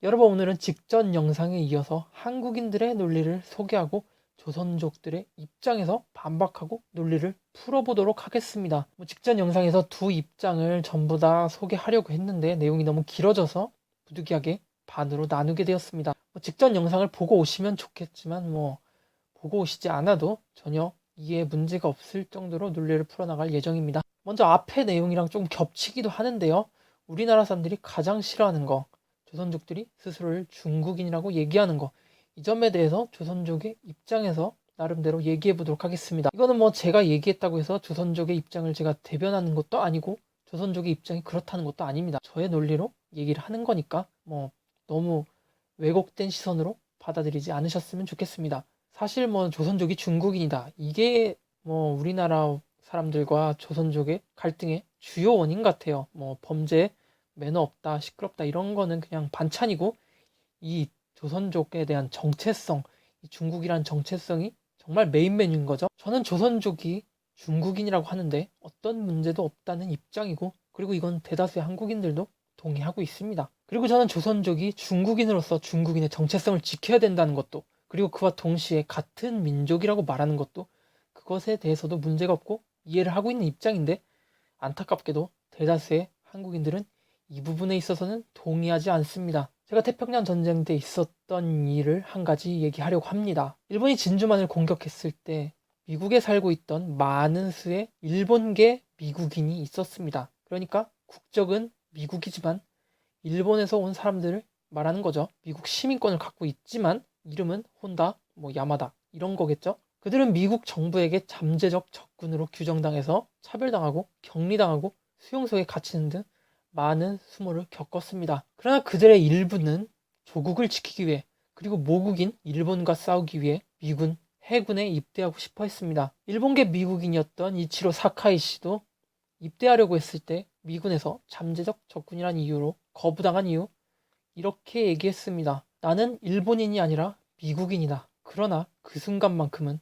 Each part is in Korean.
여러분, 오늘은 직전 영상에 이어서 한국인들의 논리를 소개하고 조선족들의 입장에서 반박하고 논리를 풀어보도록 하겠습니다. 직전 영상에서 두 입장을 전부 다 소개하려고 했는데 내용이 너무 길어져서 부득이하게 반으로 나누게 되었습니다. 직전 영상을 보고 오시면 좋겠지만 보고 오시지 않아도 전혀 이해에 문제가 없을 정도로 논리를 풀어나갈 예정입니다. 먼저 앞의 내용이랑 좀 겹치기도 하는데요. 우리나라 사람들이 가장 싫어하는 거, 조선족들이 스스로를 중국인이라고 얘기하는 거, 이 점에 대해서 조선족의 입장에서 나름대로 얘기해 보도록 하겠습니다. 이거는 제가 얘기했다고 해서 조선족의 입장을 제가 대변하는 것도 아니고 조선족의 입장이 그렇다는 것도 아닙니다. 저의 논리로 얘기를 하는 거니까 너무 왜곡된 시선으로 받아들이지 않으셨으면 좋겠습니다. 사실 조선족이 중국인이다, 이게 우리나라 사람들과 조선족의 갈등의 주요 원인 같아요. 범죄, 매너 없다, 시끄럽다, 이런 거는 그냥 반찬이고, 이 조선족에 대한 정체성, 이 중국이란 정체성이 정말 메인 메뉴인 거죠. 저는 조선족이 중국인이라고 하는데 어떤 문제도 없다는 입장이고, 그리고 이건 대다수의 한국인들도 동의하고 있습니다. 그리고 저는 조선족이 중국인으로서 중국인의 정체성을 지켜야 된다는 것도, 그리고 그와 동시에 같은 민족이라고 말하는 것도, 그것에 대해서도 문제가 없고 이해를 하고 있는 입장인데, 안타깝게도 대다수의 한국인들은 이 부분에 있어서는 동의하지 않습니다. 제가 태평양 전쟁 때 있었던 일을 한 가지 얘기하려고 합니다. 일본이 진주만을 공격했을 때 미국에 살고 있던 많은 수의 일본계 미국인이 있었습니다. 그러니까 국적은 미국이지만 일본에서 온 사람들을 말하는 거죠. 미국 시민권을 갖고 있지만 이름은 혼다, 야마다, 이런 거겠죠. 그들은 미국 정부에게 잠재적 적군으로 규정당해서 차별당하고 격리당하고 수용소에 갇히는 등 많은 수모를 겪었습니다. 그러나 그들의 일부는 조국을 지키기 위해, 그리고 모국인 일본과 싸우기 위해 미군 해군에 입대하고 싶어 했습니다. 일본계 미국인이었던 이치로 사카이 씨도 입대하려고 했을 때 미군에서 잠재적 적군이란 이유로 거부당한 이유, 이렇게 얘기했습니다. 나는 일본인이 아니라 미국인이다. 그러나 그 순간만큼은,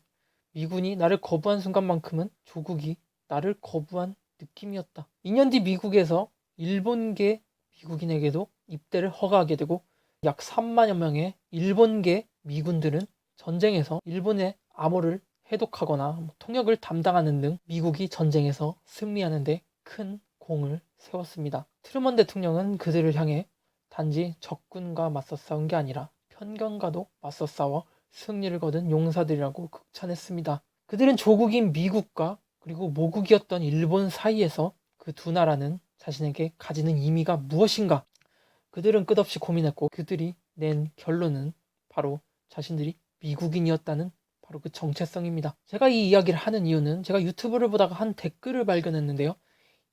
미군이 나를 거부한 순간만큼은 조국이 나를 거부한 느낌이었다. 2년 뒤 미국에서 일본계 미국인에게도 입대를 허가하게 되고, 약 3만여 명의 일본계 미군들은 전쟁에서 일본의 암호를 해독하거나 통역을 담당하는 등 미국이 전쟁에서 승리하는 데 큰 공을 세웠습니다. 트루먼 대통령은 그들을 향해 단지 적군과 맞서 싸운 게 아니라 편견과도 맞서 싸워 승리를 거둔 용사들이라고 극찬했습니다. 그들은 조국인 미국과 그리고 모국이었던 일본 사이에서 그 두 나라는 자신에게 가지는 의미가 무엇인가, 그들은 끝없이 고민했고, 그들이 낸 결론은 바로 자신들이 미국인이었다는 바로 그 정체성입니다. 제가 이 이야기를 하는 이유는 제가 유튜브를 보다가 한 댓글을 발견했는데요.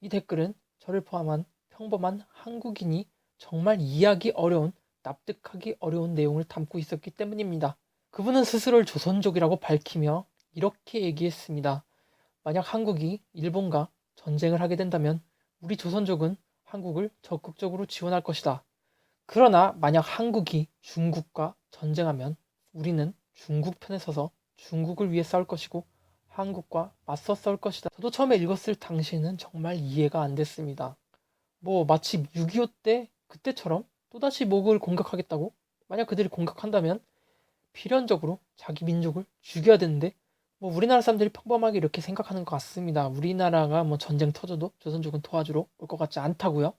이 댓글은 저를 포함한 평범한 한국인이 정말 이해하기 어려운, 납득하기 어려운 내용을 담고 있었기 때문입니다. 그분은 스스로를 조선족이라고 밝히며 이렇게 얘기했습니다. 만약 한국이 일본과 전쟁을 하게 된다면 우리 조선족은 한국을 적극적으로 지원할 것이다. 그러나 만약 한국이 중국과 전쟁하면 우리는 중국 편에 서서 중국을 위해 싸울 것이고 한국과 맞서 싸울 것이다. 저도 처음에 읽었을 당시에는 정말 이해가 안 됐습니다. 마치 6.25 때 그때처럼 또다시 목을 공격하겠다고? 만약 그들이 공격한다면 필연적으로 자기 민족을 죽여야 되는데, 우리나라 사람들이 평범하게 이렇게 생각하는 것 같습니다. 우리나라가 전쟁 터져도 조선족은 도와주러 올 것 같지 않다고요.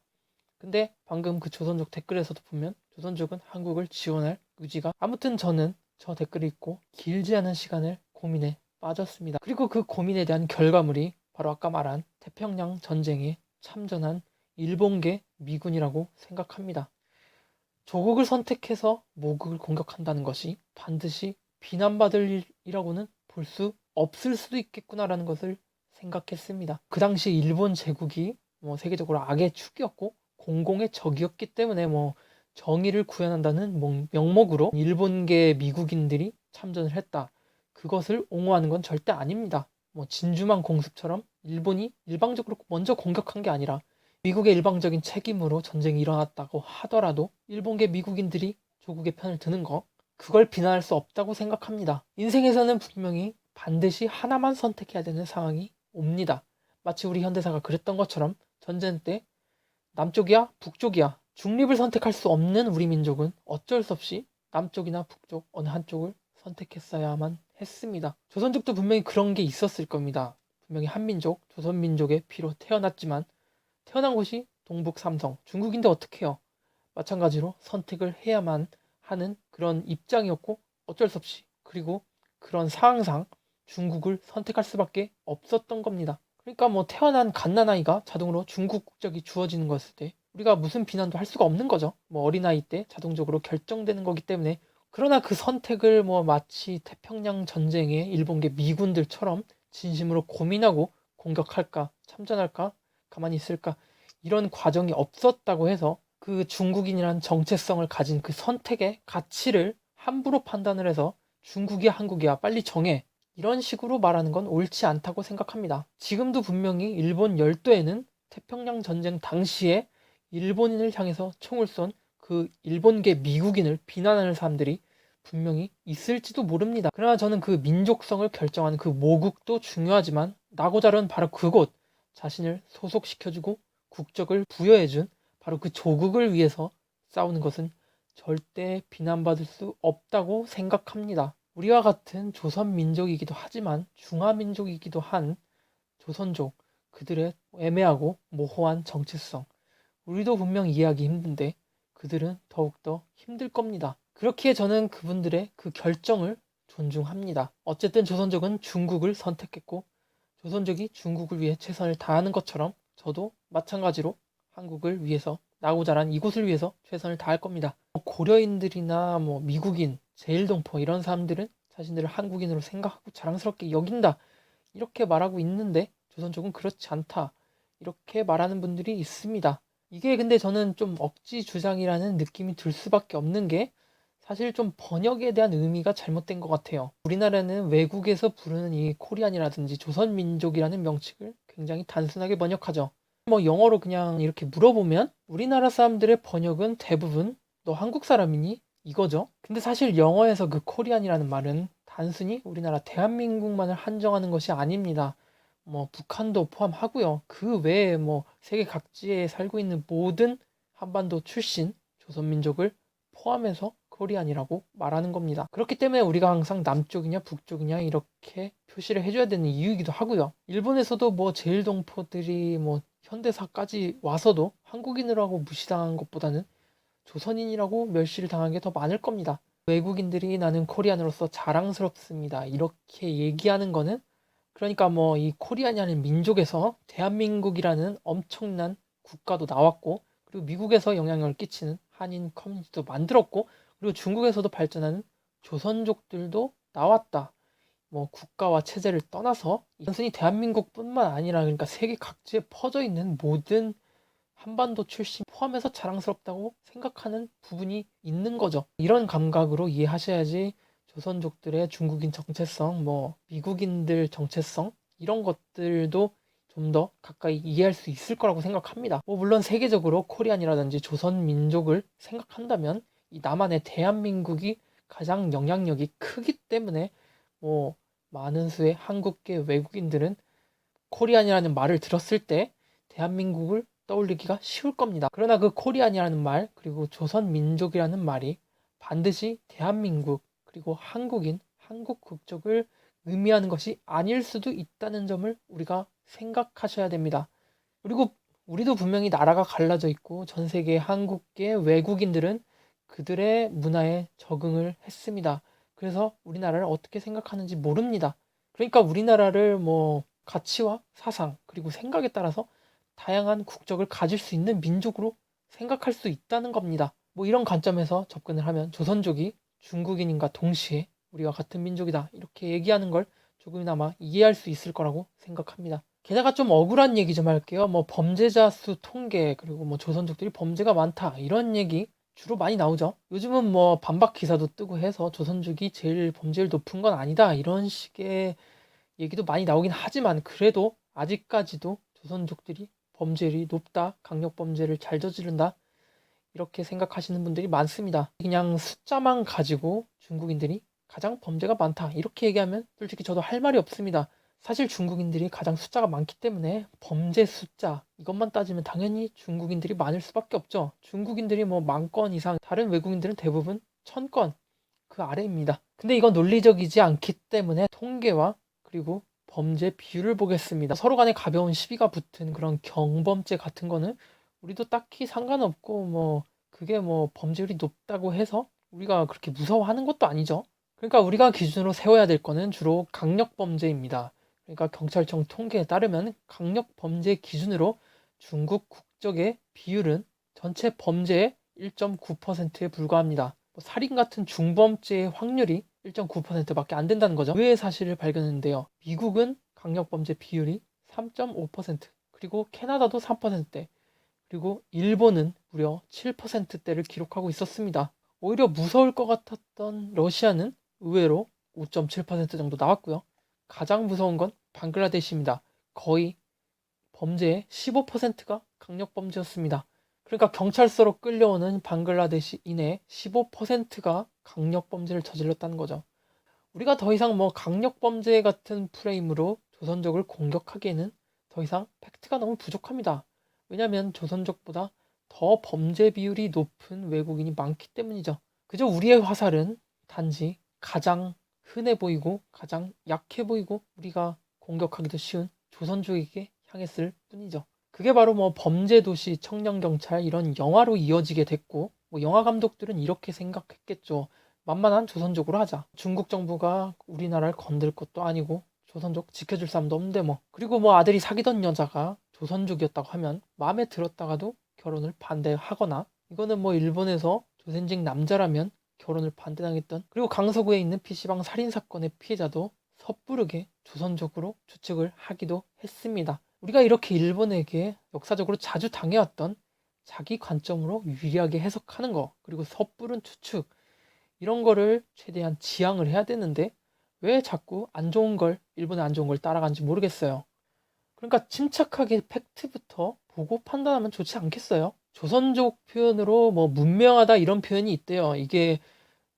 근데 방금 그 조선족 댓글에서도 보면 조선족은 한국을 지원할 의지가, 아무튼 저는 저 댓글을 읽고 길지 않은 시간을 고민에 빠졌습니다. 그리고 그 고민에 대한 결과물이 바로 아까 말한 태평양 전쟁에 참전한 일본계 미군이라고 생각합니다. 조국을 선택해서 모국을 공격한다는 것이 반드시 비난받을 일이라고는 볼 수 없을 수도 있겠구나라는 것을 생각했습니다. 그 당시 일본 제국이 세계적으로 악의 축이었고 공공의 적이었기 때문에 정의를 구현한다는 명목으로 일본계 미국인들이 참전을 했다, 그것을 옹호하는 건 절대 아닙니다. 진주만 공습처럼 일본이 일방적으로 먼저 공격한 게 아니라 미국의 일방적인 책임으로 전쟁이 일어났다고 하더라도 일본계 미국인들이 조국의 편을 드는 거, 그걸 비난할 수 없다고 생각합니다. 인생에서는 분명히 반드시 하나만 선택해야 되는 상황이 옵니다. 마치 우리 현대사가 그랬던 것처럼 전쟁 때 남쪽이야 북쪽이야 중립을 선택할 수 없는 우리 민족은 어쩔 수 없이 남쪽이나 북쪽 어느 한쪽을 선택했어야만 했습니다. 조선족도 분명히 그런 게 있었을 겁니다. 분명히 한민족, 조선민족의 피로 태어났지만 태어난 곳이 동북 삼성, 중국인데 어떻게 해요? 마찬가지로 선택을 해야만 하는 그런 입장이었고 어쩔 수 없이 그리고 그런 상황상 중국을 선택할 수밖에 없었던 겁니다. 그러니까 뭐 태어난 갓난아이가 자동으로 중국 국적이 주어지는 거였을 때 우리가 무슨 비난도 할 수가 없는 거죠. 뭐 어린아이 때 자동적으로 결정되는 거기 때문에 그러나 그 선택을 뭐 마치 태평양 전쟁에 일본계 미군들처럼 진심으로 고민하고 공격할까 참전할까 가만히 있을까 이런 과정이 없었다고 해서 그 중국인이란 정체성을 가진 그 선택의 가치를 함부로 판단을 해서 중국이야 한국이야 빨리 정해 이런 식으로 말하는 건 옳지 않다고 생각합니다. 지금도 분명히 일본 열도에는 태평양 전쟁 당시에 일본인을 향해서 총을 쏜 그 일본계 미국인을 비난하는 사람들이 분명히 있을지도 모릅니다. 그러나 저는 그 민족성을 결정하는 그 모국도 중요하지만 나고자르는 바로 그곳 자신을 소속시켜주고 국적을 부여해준 바로 그 조국을 위해서 싸우는 것은 절대 비난받을 수 없다고 생각합니다. 우리와 같은 조선민족이기도 하지만 중화민족이기도 한 조선족, 그들의 애매하고 모호한 정체성, 우리도 분명 이해하기 힘든데 그들은 더욱더 힘들 겁니다. 그렇기에 저는 그분들의 그 결정을 존중합니다. 어쨌든 조선족은 중국을 선택했고 조선족이 중국을 위해 최선을 다하는 것처럼 저도 마찬가지로 한국을 위해서 나고 자란 이곳을 위해서 최선을 다할 겁니다. 고려인들이나 뭐 미국인, 제일동포 이런 사람들은 자신들을 한국인으로 생각하고 자랑스럽게 여긴다 이렇게 말하고 있는데 조선족은 그렇지 않다 이렇게 말하는 분들이 있습니다. 이게 근데 저는 좀 억지 주장이라는 느낌이 들 수밖에 없는 게 사실 좀 번역에 대한 의미가 잘못된 것 같아요. 우리나라는 외국에서 부르는 이 코리안이라든지 조선민족이라는 명칭을 굉장히 단순하게 번역하죠. 뭐 영어로 그냥 이렇게 물어보면 우리나라 사람들의 번역은 대부분 너 한국 사람이니? 이거죠. 근데 사실 영어에서 그 코리안이라는 말은 단순히 우리나라 대한민국만을 한정하는 것이 아닙니다. 뭐 북한도 포함하고요. 그 외에 뭐 세계 각지에 살고 있는 모든 한반도 출신 조선민족을 포함해서 코리안이라고 말하는 겁니다. 그렇기 때문에 우리가 항상 남쪽이냐 북쪽이냐 이렇게 표시를 해줘야 되는 이유이기도 하고요. 일본에서도 뭐 제일동포들이 뭐 현대사까지 와서도 한국인이라고 무시당한 것보다는 조선인이라고 멸시를 당한 게 더 많을 겁니다. 외국인들이 나는 코리안으로서 자랑스럽습니다. 이렇게 얘기하는 거는 그러니까 뭐 이 코리안이라는 민족에서 대한민국이라는 엄청난 국가도 나왔고 그리고 미국에서 영향력을 끼치는 한인 커뮤니티도 만들었고 그리고 중국에서도 발전하는 조선족들도 나왔다. 뭐 국가와 체제를 떠나서 단순히 대한민국뿐만 아니라 그러니까 세계 각지에 퍼져 있는 모든 한반도 출신 포함해서 자랑스럽다고 생각하는 부분이 있는 거죠. 이런 감각으로 이해하셔야지 조선족들의 중국인 정체성, 뭐 미국인들 정체성 이런 것들도 좀 더 가까이 이해할 수 있을 거라고 생각합니다. 뭐 물론 세계적으로 코리안이라든지 조선 민족을 생각한다면 이 남한의 대한민국이 가장 영향력이 크기 때문에 뭐 많은 수의 한국계 외국인들은 코리안이라는 말을 들었을 때 대한민국을 떠올리기가 쉬울 겁니다. 그러나 그 코리안이라는 말 그리고 조선민족이라는 말이 반드시 대한민국 그리고 한국인, 한국 국적을 의미하는 것이 아닐 수도 있다는 점을 우리가 생각하셔야 됩니다. 그리고 우리도 분명히 나라가 갈라져 있고 전 세계 한국계 외국인들은 그들의 문화에 적응을 했습니다. 그래서 우리나라를 어떻게 생각하는지 모릅니다. 그러니까 우리나라를 뭐 가치와 사상 그리고 생각에 따라서 다양한 국적을 가질 수 있는 민족으로 생각할 수 있다는 겁니다. 뭐 이런 관점에서 접근을 하면 조선족이 중국인인과 동시에 우리와 같은 민족이다 이렇게 얘기하는 걸 조금이나마 이해할 수 있을 거라고 생각합니다. 게다가 좀 억울한 얘기 좀 할게요. 뭐 범죄자 수 통계 그리고 뭐 조선족들이 범죄가 많다 이런 얘기 주로 많이 나오죠. 요즘은 뭐 반박 기사도 뜨고 해서 조선족이 제일 범죄율 높은 건 아니다 이런 식의 얘기도 많이 나오긴 하지만 그래도 아직까지도 조선족들이 범죄율이 높다, 강력범죄를 잘 저지른다 이렇게 생각하시는 분들이 많습니다. 그냥 숫자만 가지고 중국인들이 가장 범죄가 많다 이렇게 얘기하면 솔직히 저도 할 말이 없습니다. 사실 중국인들이 가장 숫자가 많기 때문에 범죄 숫자 이것만 따지면 당연히 중국인들이 많을 수밖에 없죠. 중국인들이 뭐 10,000건 이상, 다른 외국인들은 대부분 1,000건 그 아래입니다. 근데 이건 논리적이지 않기 때문에 통계와 그리고 범죄 비율을 보겠습니다. 서로 간에 가벼운 시비가 붙은 그런 경범죄 같은 거는 우리도 딱히 상관없고, 뭐 그게 뭐 범죄율이 높다고 해서 우리가 그렇게 무서워하는 것도 아니죠. 그러니까 우리가 기준으로 세워야 될 거는 주로 강력범죄입니다. 그러니까 경찰청 통계에 따르면 강력범죄 기준으로 중국 국적의 비율은 전체 범죄의 1.9%에 불과합니다. 살인 같은 중범죄의 확률이 1.9%밖에 안 된다는 거죠. 의외의 사실을 발견했는데요. 미국은 강력범죄 비율이 3.5%, 그리고 캐나다도 3%대, 그리고 일본은 무려 7%대를 기록하고 있었습니다. 오히려 무서울 것 같았던 러시아는 의외로 5.7% 정도 나왔고요. 가장 무서운 건 방글라데시입니다. 거의 범죄의 15%가 강력범죄였습니다. 그러니까 경찰서로 끌려오는 방글라데시인의 15%가 강력범죄를 저질렀다는 거죠. 우리가 더 이상 뭐 강력범죄 같은 프레임으로 조선족을 공격하기에는 더 이상 팩트가 너무 부족합니다. 왜냐하면 조선족보다 더 범죄 비율이 높은 외국인이 많기 때문이죠. 그저 우리의 화살은 단지 가장 흔해 보이고 가장 약해 보이고 우리가 공격하기도 쉬운 조선족에게 향했을 뿐이죠. 그게 바로 뭐 범죄도시, 청년경찰 이런 영화로 이어지게 됐고, 뭐 영화 감독들은 이렇게 생각했겠죠. 만만한 조선족으로 하자. 중국 정부가 우리나라를 건들 것도 아니고 조선족 지켜줄 사람도 없는데 뭐. 그리고 뭐 아들이 사귀던 여자가 조선족이었다고 하면 마음에 들었다가도 결혼을 반대하거나, 이거는 뭐 일본에서 조선직 남자라면 결혼을 반대당했던, 그리고 강서구에 있는 PC방 살인사건의 피해자도 섣부르게 조선족으로 추측을 하기도 했습니다. 우리가 이렇게 일본에게 역사적으로 자주 당해왔던 자기 관점으로 유리하게 해석하는 거, 그리고 섣부른 추측, 이런 거를 최대한 지양을 해야 되는데 왜 자꾸 안 좋은 걸, 일본의 안 좋은 걸 따라가는지 모르겠어요. 그러니까 침착하게 팩트부터 보고 판단하면 좋지 않겠어요? 조선족 표현으로 뭐 문명하다 이런 표현이 있대요. 이게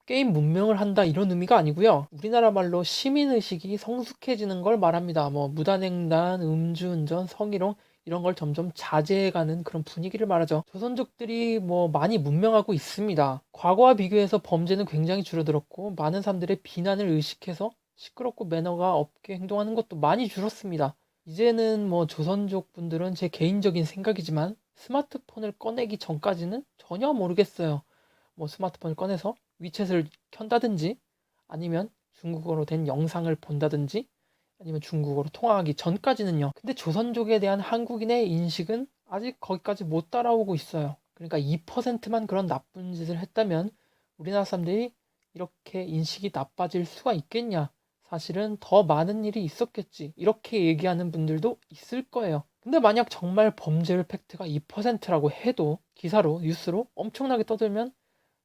게임 문명을 한다 이런 의미가 아니고요. 우리나라 말로 시민의식이 성숙해지는 걸 말합니다. 뭐 무단횡단, 음주운전, 성희롱 이런 걸 점점 자제해가는 그런 분위기를 말하죠. 조선족들이 뭐 많이 문명하고 있습니다. 과거와 비교해서 범죄는 굉장히 줄어들었고, 많은 사람들의 비난을 의식해서 시끄럽고 매너가 없게 행동하는 것도 많이 줄었습니다. 이제는 뭐 조선족 분들은, 제 개인적인 생각이지만, 스마트폰을 꺼내기 전까지는 전혀 모르겠어요. 뭐 스마트폰을 꺼내서 위챗을 켠다든지, 아니면 중국어로 된 영상을 본다든지, 아니면 중국어로 통화하기 전까지는요. 근데 조선족에 대한 한국인의 인식은 아직 거기까지 못 따라오고 있어요. 그러니까 2%만 그런 나쁜 짓을 했다면 우리나라 사람들이 이렇게 인식이 나빠질 수가 있겠냐? 사실은 더 많은 일이 있었겠지. 이렇게 얘기하는 분들도 있을 거예요. 근데 만약 정말 범죄율 팩트가 2%라고 해도 기사로, 뉴스로 엄청나게 떠들면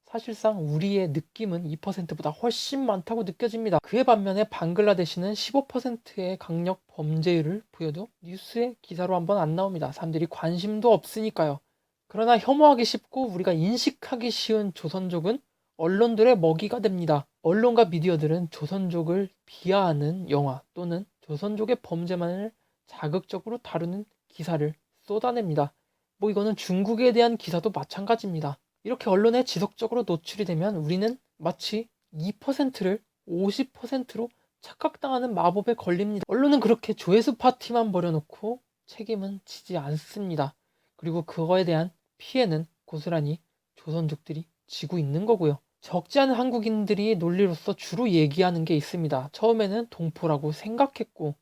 사실상 우리의 느낌은 2%보다 훨씬 많다고 느껴집니다. 그에 반면에 방글라데시는 15%의 강력 범죄율을 보여도 뉴스에 기사로 한번 안 나옵니다. 사람들이 관심도 없으니까요. 그러나 혐오하기 쉽고 우리가 인식하기 쉬운 조선족은 언론들의 먹이가 됩니다. 언론과 미디어들은 조선족을 비하하는 영화 또는 조선족의 범죄만을 자극적으로 다루는 기사를 쏟아냅니다. 뭐 이거는 중국에 대한 기사도 마찬가지입니다. 이렇게 언론에 지속적으로 노출이 되면 우리는 마치 2%를 50%로 착각당하는 마법에 걸립니다. 언론은 그렇게 조회수 파티만 벌여놓고 책임은 지지 않습니다. 그리고 그거에 대한 피해는 고스란히 조선족들이 지고 있는 거고요. 적지 않은 한국인들이 논리로서 주로 얘기하는 게 있습니다. 처음에는 동포라고 생각했고,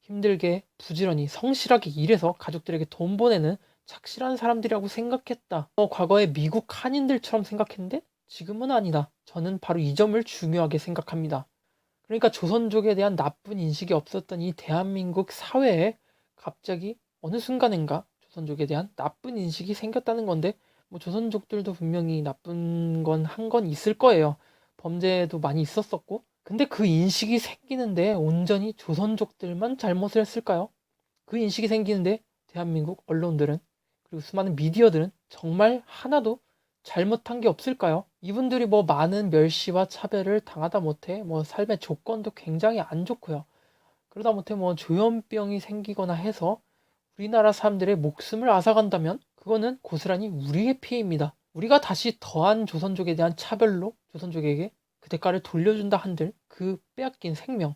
힘들게 부지런히 성실하게 일해서 가족들에게 돈 보내는 착실한 사람들이라고 생각했다. 과거에 미국 한인들처럼 생각했는데 지금은 아니다. 저는 바로 이 점을 중요하게 생각합니다. 그러니까 조선족에 대한 나쁜 인식이 없었던 이 대한민국 사회에 갑자기 어느 순간인가 조선족에 대한 나쁜 인식이 생겼다는 건데, 뭐 조선족들도 분명히 나쁜 건 한 건 있을 거예요. 범죄도 많이 있었었고. 근데 그 인식이 생기는데 온전히 조선족들만 잘못을 했을까요? 그 인식이 생기는데 대한민국 언론들은, 그리고 수많은 미디어들은 정말 하나도 잘못한 게 없을까요? 이분들이 뭐 많은 멸시와 차별을 당하다 못해 뭐 삶의 조건도 굉장히 안 좋고요. 그러다 못해 뭐 조현병이 생기거나 해서 우리나라 사람들의 목숨을 앗아간다면 그거는 고스란히 우리의 피해입니다. 우리가 다시 더한 조선족에 대한 차별로 조선족에게 그 대가를 돌려준다 한들 그 빼앗긴 생명,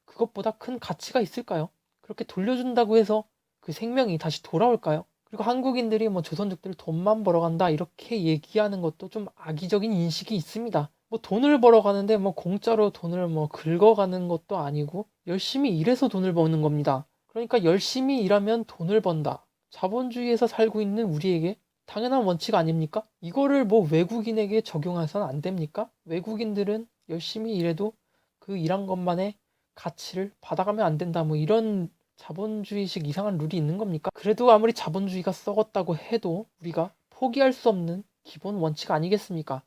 그것보다 큰 가치가 있을까요? 그렇게 돌려준다고 해서 그 생명이 다시 돌아올까요? 그리고 한국인들이 뭐 조선족들 돈만 벌어간다 이렇게 얘기하는 것도 좀 악의적인 인식이 있습니다. 뭐 돈을 벌어가는데 뭐 공짜로 돈을 뭐 긁어가는 것도 아니고 열심히 일해서 돈을 버는 겁니다. 그러니까 열심히 일하면 돈을 번다. 자본주의에서 살고 있는 우리에게 당연한 원칙 아닙니까? 이거를 뭐 외국인에게 적용해서는 안 됩니까? 외국인들은 열심히 일해도 그 일한 것만의 가치를 받아가면 안 된다. 뭐 이런 자본주의식 이상한 룰이 있는 겁니까? 그래도 아무리 자본주의가 썩었다고 해도 우리가 포기할 수 없는 기본 원칙 아니겠습니까?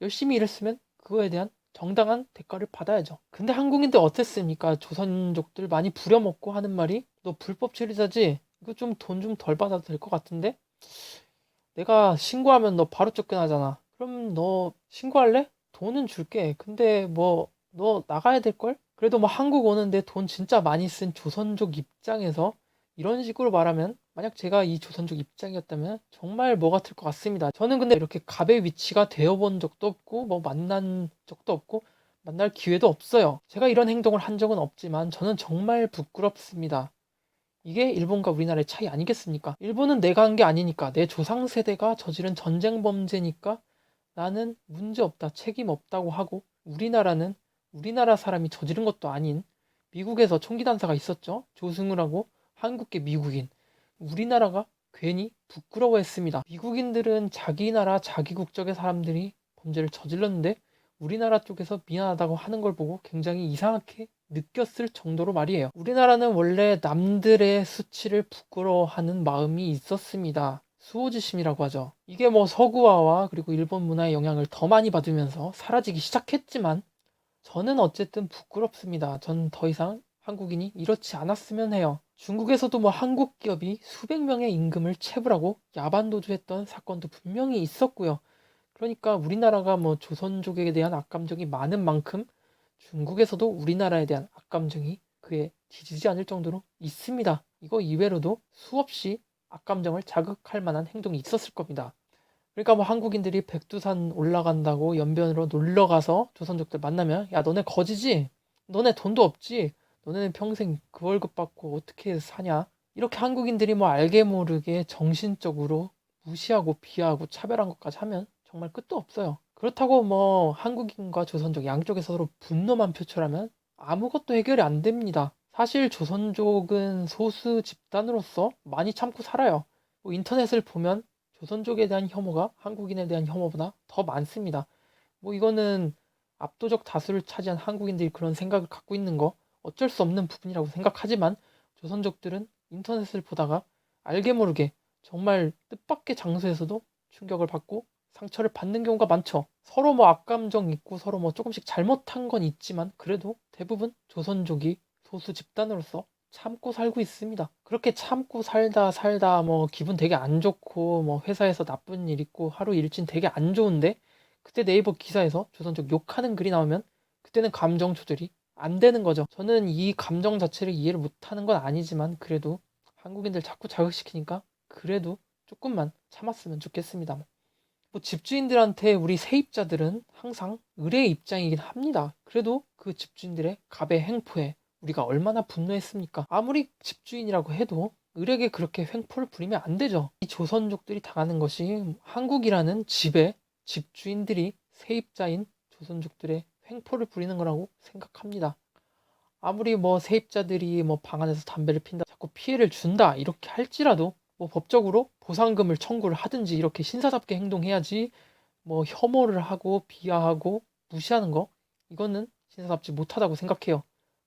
열심히 일했으면 그거에 대한 정당한 대가를 받아야죠. 근데 한국인들 어땠습니까? 조선족들 많이 부려먹고 하는 말이 너 불법 체류자지? 이거 좀 돈 좀 덜 받아도 될 것 같은데? 내가 신고하면 너 바로 쫓겨나잖아. 그럼 너 신고할래? 돈은 줄게. 근데 뭐 너 나가야 될걸? 그래도 뭐 한국 오는데 돈 진짜 많이 쓴 조선족 입장에서 이런 식으로 말하면 만약 제가 이 조선족 입장이었다면 정말 뭐 같을 것 같습니다. 저는 근데 이렇게 갑의 위치가 되어본 적도 없고 뭐 만난 적도 없고 만날 기회도 없어요. 제가 이런 행동을 한 적은 없지만 저는 정말 부끄럽습니다. 이게 일본과 우리나라의 차이 아니겠습니까? 일본은 내가 한 게 아니니까 내 조상 세대가 저지른 전쟁 범죄니까 나는 문제 없다, 책임 없다고 하고 우리나라는 우리나라 사람이 저지른 것도 아닌 미국에서 총기 단사가 있었죠. 조승우라고 한국계 미국인. 우리나라가 괜히 부끄러워했습니다. 미국인들은 자기 나라 자기 국적의 사람들이 범죄를 저질렀는데 우리나라 쪽에서 미안하다고 하는 걸 보고 굉장히 이상하게 느꼈을 정도로 말이에요. 우리나라는 원래 남들의 수치를 부끄러워하는 마음이 있었습니다. 수호지심이라고 하죠. 이게 뭐 서구화와 그리고 일본 문화의 영향을 더 많이 받으면서 사라지기 시작했지만 저는 어쨌든 부끄럽습니다. 전 더 이상 한국인이 이렇지 않았으면 해요. 중국에서도 뭐 한국 기업이 수백 명의 임금을 체불하고 야반도주했던 사건도 분명히 있었고요. 그러니까 우리나라가 뭐 조선족에 대한 악감정이 많은 만큼 중국에서도 우리나라에 대한 악감정이 그에 뒤지지 않을 정도로 있습니다. 이거 이외로도 수없이 악감정을 자극할 만한 행동이 있었을 겁니다. 그러니까 뭐 한국인들이 백두산 올라간다고 연변으로 놀러 가서 조선족들 만나면 야 너네 거지지? 너네 돈도 없지? 너네는 평생 그 월급 받고 어떻게 사냐? 이렇게 한국인들이 뭐 알게 모르게 정신적으로 무시하고 비하하고 차별한 것까지 하면 정말 끝도 없어요. 그렇다고 뭐 한국인과 조선족 양쪽에서 서로 분노만 표출하면 아무것도 해결이 안 됩니다. 사실 조선족은 소수 집단으로서 많이 참고 살아요. 뭐 인터넷을 보면 조선족에 대한 혐오가 한국인에 대한 혐오보다 더 많습니다. 뭐 이거는 압도적 다수를 차지한 한국인들이 그런 생각을 갖고 있는 거 어쩔 수 없는 부분이라고 생각하지만 조선족들은 인터넷을 보다가 알게 모르게 정말 뜻밖의 장소에서도 충격을 받고 상처를 받는 경우가 많죠. 서로 뭐 악감정 있고 서로 뭐 조금씩 잘못한 건 있지만 그래도 대부분 조선족이 소수 집단으로서 참고 살고 있습니다. 그렇게 참고 살다 뭐 기분 되게 안 좋고 뭐 회사에서 나쁜 일 있고 하루 일진 되게 안 좋은데 그때 네이버 기사에서 조선족 욕하는 글이 나오면 그때는 감정 조절이 안 되는 거죠. 저는 이 감정 자체를 이해를 못하는 건 아니지만 그래도 한국인들 자꾸 자극시키니까 그래도 조금만 참았으면 좋겠습니다. 뭐 집주인들한테 우리 세입자들은 항상 의뢰의 입장이긴 합니다. 그래도 그 집주인들의 갑의 행포에 우리가 얼마나 분노했습니까? 아무리 집주인이라고 해도 을에게 그렇게 횡포를 부리면 안 되죠. 이 조선족들이 당하는 것이 한국이라는 집에 집주인들이 세입자인 조선족들의 횡포를 부리는 거라고 생각합니다. 아무리 뭐 세입자들이 뭐 방 안에서 담배를 핀다, 자꾸 피해를 준다 이렇게 할지라도 뭐 법적으로 보상금을 청구를 하든지 이렇게 신사답게 행동해야지 뭐 혐오를 하고 비하하고 무시하는 거 이거는 신사답지 못하다고 생각해요.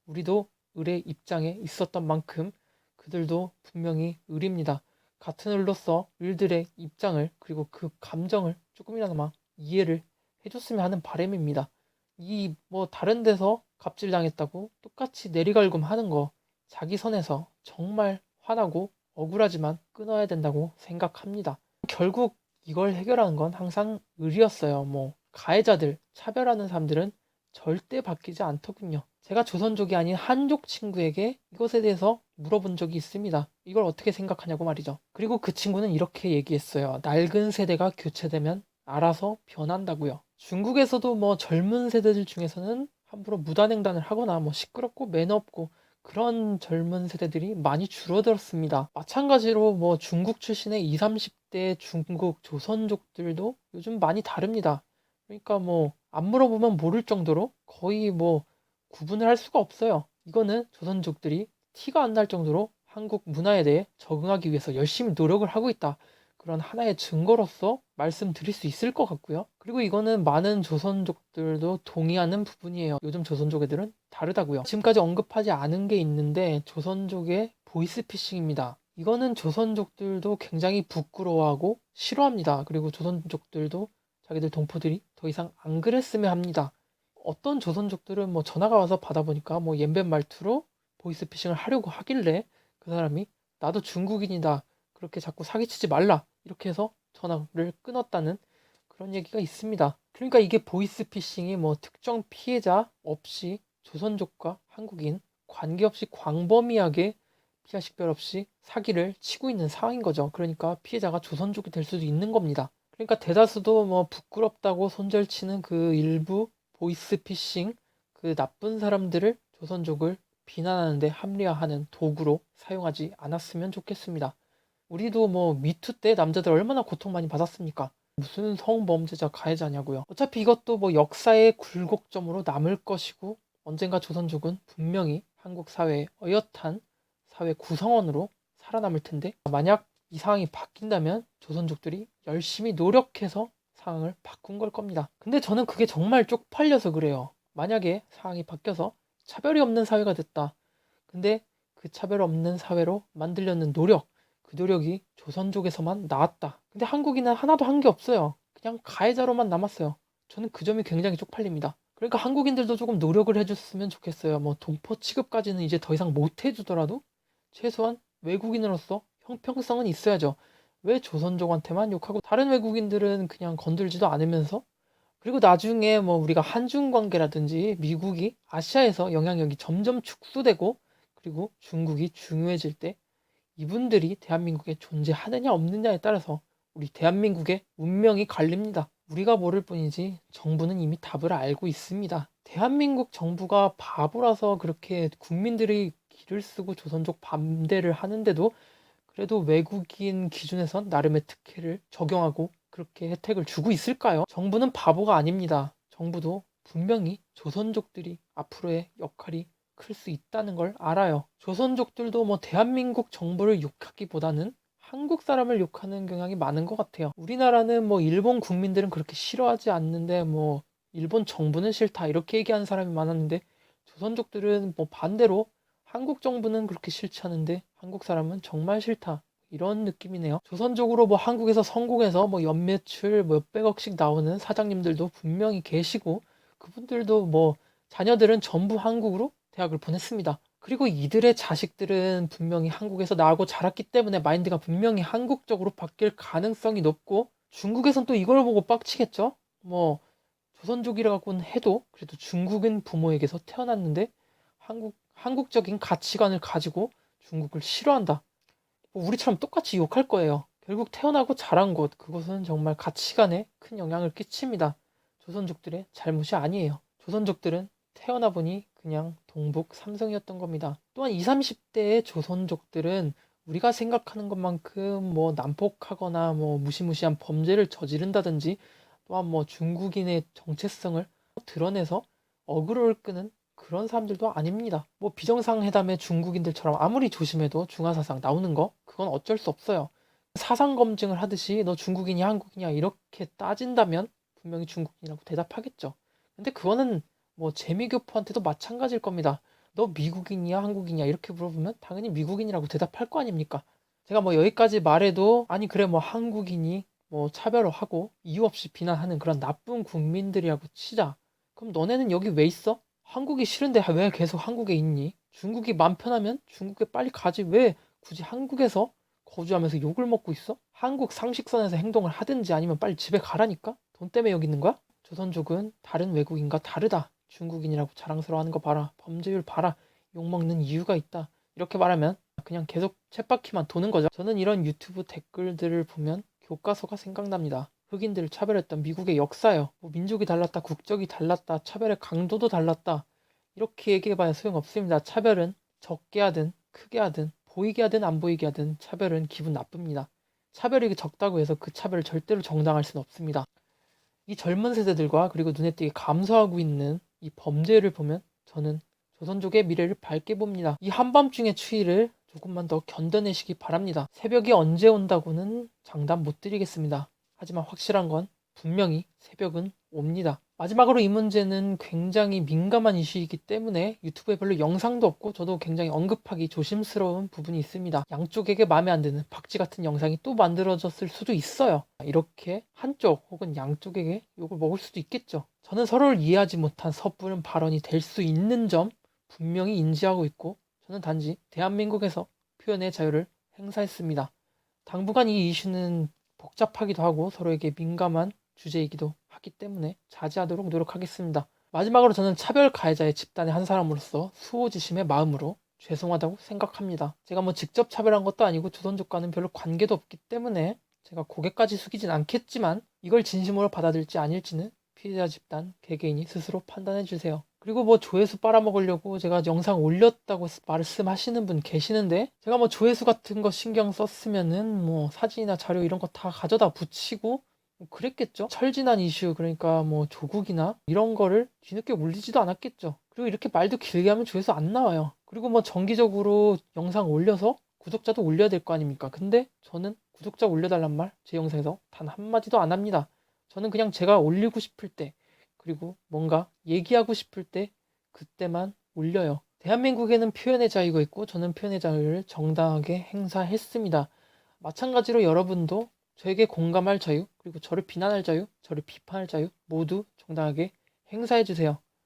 우리도 을의 입장에 있었던 만큼 그들도 분명히 을입니다. 같은 을로서 을들의 입장을 그리고 그 감정을 조금이나마 이해를 해줬으면 하는 바람입니다. 이 뭐 다른 데서 갑질당했다고 똑같이 내리갈굼 하는 거 자기 선에서 정말 화나고 억울하지만 끊어야 된다고 생각합니다. 결국 이걸 해결하는 건 항상 을이었어요. 뭐 가해자들, 차별하는 사람들은 절대 바뀌지 않더군요. 제가 조선족이 아닌 한족 친구에게 이것에 대해서 물어본 적이 있습니다. 이걸 어떻게 생각하냐고 말이죠. 그리고 그 친구는 이렇게 얘기했어요. 낡은 세대가 교체되면 알아서 변한다고요. 중국에서도 뭐 젊은 세대들 중에서는 함부로 무단횡단을 하거나 뭐 시끄럽고 매너 없고 그런 젊은 세대들이 많이 줄어들었습니다. 마찬가지로 뭐 중국 출신의 20, 30대 중국 조선족들도 요즘 많이 다릅니다. 그러니까 뭐 안 물어보면 모를 정도로 거의 뭐 구분을 할 수가 없어요. 이거는 조선족들이 티가 안 날 정도로 한국 문화에 대해 적응하기 위해서 열심히 노력을 하고 있다. 그런 하나의 증거로서 말씀드릴 수 있을 것 같고요. 그리고 이거는 많은 조선족들도 동의하는 부분이에요. 요즘 조선족 애들은 다르다고요. 지금까지 언급하지 않은 게 있는데 조선족의 보이스피싱입니다. 이거는 조선족들도 굉장히 부끄러워하고 싫어합니다. 그리고 조선족들도 자기들 동포들이 더 이상 안 그랬으면 합니다. 어떤 조선족들은 뭐 전화가 와서 받아보니까 뭐 옌벤 말투로 보이스피싱을 하려고 하길래 그 사람이 나도 중국인이다. 그렇게 자꾸 사기치지 말라. 이렇게 해서 전화를 끊었다는 그런 얘기가 있습니다. 그러니까 이게 보이스피싱이 뭐 특정 피해자 없이 조선족과 한국인 관계없이 광범위하게 피하 식별 없이 사기를 치고 있는 상황인 거죠. 그러니까 피해자가 조선족이 될 수도 있는 겁니다. 그러니까 대다수도 뭐 부끄럽다고 손절치는 그 일부 보이스피싱 그 나쁜 사람들을 조선족을 비난하는데 합리화하는 도구로 사용하지 않았으면 좋겠습니다. 우리도 뭐 미투 때 남자들 얼마나 고통 많이 받았습니까? 무슨 성범죄자 가해자냐고요. 어차피 이것도 뭐 역사의 굴곡점으로 남을 것이고 언젠가 조선족은 분명히 한국 사회의 어엿한 사회 구성원으로 살아남을 텐데 만약 이 상황이 바뀐다면 조선족들이 열심히 노력해서 상황을 바꾼 걸 겁니다. 근데 저는 그게 정말 쪽팔려서 그래요. 만약에 상황이 바뀌어서 차별이 없는 사회가 됐다. 근데 그 차별 없는 사회로 만들려는 노력, 그 노력이 조선족에서만 나왔다. 근데 한국인은 하나도 한 게 없어요. 그냥 가해자로만 남았어요. 저는 그 점이 굉장히 쪽팔립니다. 그러니까 한국인들도 조금 노력을 해줬으면 좋겠어요. 뭐 동포 취급까지는 이제 더 이상 못 해주더라도 최소한 외국인으로서 형평성은 있어야죠. 왜 조선족한테만 욕하고 다른 외국인들은 그냥 건들지도 않으면서 그리고 나중에 뭐 우리가 한중 관계라든지 미국이 아시아에서 영향력이 점점 축소되고 그리고 중국이 중요해질 때 이분들이 대한민국에 존재하느냐 없느냐에 따라서 우리 대한민국의 운명이 갈립니다. 우리가 모를 뿐이지 정부는 이미 답을 알고 있습니다. 대한민국 정부가 바보라서 그렇게 국민들이 기를 쓰고 조선족 반대를 하는데도 그래도 외국인 기준에선 나름의 특혜를 적용하고 그렇게 혜택을 주고 있을까요? 정부는 바보가 아닙니다. 정부도 분명히 조선족들이 앞으로의 역할이 클 수 있다는 걸 알아요. 조선족들도 뭐 대한민국 정부를 욕하기보다는 한국 사람을 욕하는 경향이 많은 것 같아요. 우리나라는 뭐 일본 국민들은 그렇게 싫어하지 않는데 뭐 일본 정부는 싫다 이렇게 얘기하는 사람이 많았는데 조선족들은 뭐 반대로 한국 정부는 그렇게 싫지 않은데 한국 사람은 정말 싫다. 이런 느낌이네요. 조선족으로 뭐 한국에서 성공해서 뭐 연매출 뭐 몇백억씩 나오는 사장님들도 분명히 계시고 그분들도 뭐 자녀들은 전부 한국으로 대학을 보냈습니다. 그리고 이들의 자식들은 분명히 한국에서 나고 자랐기 때문에 마인드가 분명히 한국적으로 바뀔 가능성이 높고 중국에선 또 이걸 보고 빡치겠죠? 뭐 조선족이라고는 해도 그래도 중국인 부모에게서 태어났는데 한국적인 가치관을 가지고 중국을 싫어한다. 뭐 우리처럼 똑같이 욕할 거예요. 결국 태어나고 자란 곳, 그것은 정말 가치관에 큰 영향을 끼칩니다. 조선족들의 잘못이 아니에요. 조선족들은 태어나 보니 그냥 동북 삼성이었던 겁니다. 또한 20, 30대의 조선족들은 우리가 생각하는 것만큼 뭐 난폭하거나 뭐 무시무시한 범죄를 저지른다든지 또한 뭐 중국인의 정체성을 드러내서 어그로를 끄는 그런 사람들도 아닙니다. 뭐 비정상회담의 중국인들처럼 아무리 조심해도 중화사상 나오는 거 그건 어쩔 수 없어요. 사상 검증을 하듯이 너 중국인이야 한국인이야 이렇게 따진다면 분명히 중국인이라고 대답하겠죠. 근데 그거는 뭐 재미교포한테도 마찬가지일 겁니다. 너 미국인이야 한국인이야 이렇게 물어보면 당연히 미국인이라고 대답할 거 아닙니까? 제가 뭐 여기까지 말해도 아니 그래 뭐 한국인이 뭐 차별을 하고 이유 없이 비난하는 그런 나쁜 국민들이라고 치자. 그럼 너네는 여기 왜 있어? 한국이 싫은데 왜 계속 한국에 있니? 중국이 맘 편하면 중국에 빨리 가지 왜 굳이 한국에서 거주하면서 욕을 먹고 있어? 한국 상식선에서 행동을 하든지 아니면 빨리 집에 가라니까? 돈 때문에 여기 있는 거야? 조선족은 다른 외국인과 다르다. 중국인이라고 자랑스러워하는 거 봐라. 범죄율 봐라. 욕먹는 이유가 있다. 이렇게 말하면 그냥 계속 쳇바퀴만 도는 거죠. 저는 이런 유튜브 댓글들을 보면 교과서가 생각납니다. 흑인들을 차별했던 미국의 역사요. 뭐 민족이 달랐다, 국적이 달랐다, 차별의 강도도 달랐다. 이렇게 얘기해봐야 소용없습니다. 차별은 적게 하든 크게 하든 보이게 하든 안 보이게 하든 차별은 기분 나쁩니다. 차별이 적다고 해서 그 차별을 절대로 정당할 수는 없습니다. 이 젊은 세대들과 그리고 눈에 띄게 감소하고 있는 이 범죄를 보면 저는 조선족의 미래를 밝게 봅니다. 이 한밤중의 추위를 조금만 더 견뎌내시기 바랍니다. 새벽이 언제 온다고는 장담 못 드리겠습니다. 하지만 확실한 건 분명히 새벽은 옵니다. 마지막으로 이 문제는 굉장히 민감한 이슈이기 때문에 유튜브에 별로 영상도 없고 저도 굉장히 언급하기 조심스러운 부분이 있습니다. 양쪽에게 마음에 안 드는 박쥐 같은 영상이 또 만들어졌을 수도 있어요. 이렇게 한쪽 혹은 양쪽에게 욕을 먹을 수도 있겠죠. 저는 서로를 이해하지 못한 섣부른 발언이 될 수 있는 점 분명히 인지하고 있고 저는 단지 대한민국에서 표현의 자유를 행사했습니다. 당분간 이 이슈는 복잡하기도 하고 서로에게 민감한 주제이기도 하기 때문에 자제하도록 노력하겠습니다. 마지막으로 저는 차별 가해자의 집단의 한 사람으로서 수호지심의 마음으로 죄송하다고 생각합니다. 제가 뭐 직접 차별한 것도 아니고 조선족과는 별로 관계도 없기 때문에 제가 고개까지 숙이진 않겠지만 이걸 진심으로 받아들일지 아닐지는 피해자 집단 개개인이 스스로 판단해 주세요. 그리고 뭐 조회수 빨아먹으려고 제가 영상 올렸다고 말씀하시는 분 계시는데 제가 뭐 조회수 같은 거 신경 썼으면은 뭐 사진이나 자료 이런 거 다 가져다 붙이고 뭐 그랬겠죠. 철진한 이슈 그러니까 뭐 조국이나 이런 거를 뒤늦게 올리지도 않았겠죠. 그리고 이렇게 말도 길게 하면 조회수 안 나와요. 그리고 뭐 정기적으로 영상 올려서 구독자도 올려야 될 거 아닙니까? 근데 저는 구독자 올려달란 말 제 영상에서 단 한마디도 안 합니다. 저는 그냥 제가 올리고 싶을 때 그리고 뭔가 얘기하고 싶을 때 그때만 올려요. 대한민국에는 표현의 자유가 있고 저는 표현의 자유를 정당하게 행사했습니다. 마찬가지로 여러분도 저에게 공감할 자유, 그리고 저를 비난할 자유, 저를 비판할 자유 모두 정당하게 행사해주세요.